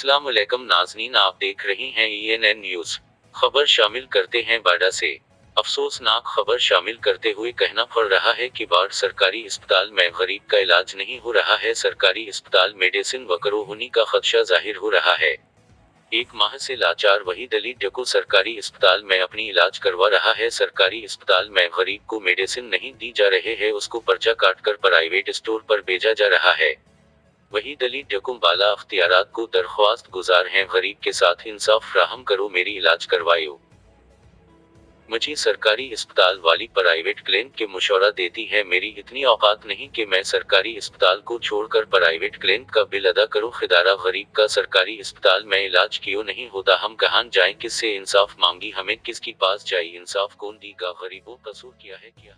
अस्सलाम वालेकुम नाज़रीन, आप देख रही हैं ENN न्यूज़। खबर शामिल करते हैं बाडा से। अफसोसनाक खबर शामिल करते हुए कहना पड़ रहा है कि बाढ़ सरकारी अस्पताल में गरीब का इलाज नहीं हो रहा है। सरकारी अस्पताल मेडिसिन वकरो होने का खदशा जाहिर हो रहा है। एक माह से लाचार वही दलित को सरकारी अस्पताल में अपनी इलाज करवा रहा है। सरकारी अस्पताल में गरीब को मेडिसिन नहीं दी जा रहे हैं, उसको पर्चा काटकर प्राइवेट स्टोर पर भेजा जा रहा है। वही दलित जकुम बाला अख्तियारात को दरख्वास्त गुजार हैं, गरीब के साथ इंसाफ फ्राहम करो, मेरी इलाज करवायो। मुझे सरकारी अस्पताल वाली प्राइवेट क्लिनिक के मशवरा देती है, मेरी इतनी औकात नहीं कि मैं सरकारी अस्पताल को छोड़कर प्राइवेट क्लिनिक का बिल अदा करूं। खिदारा गरीब का सरकारी अस्पताल में इलाज क्यों नहीं होता? हम कहां जाएं, किससे इंसाफ मांगी, हमें किसकी पास जाए? इंसाफ कौन देगा? गरीबों कसूर किया है क्या?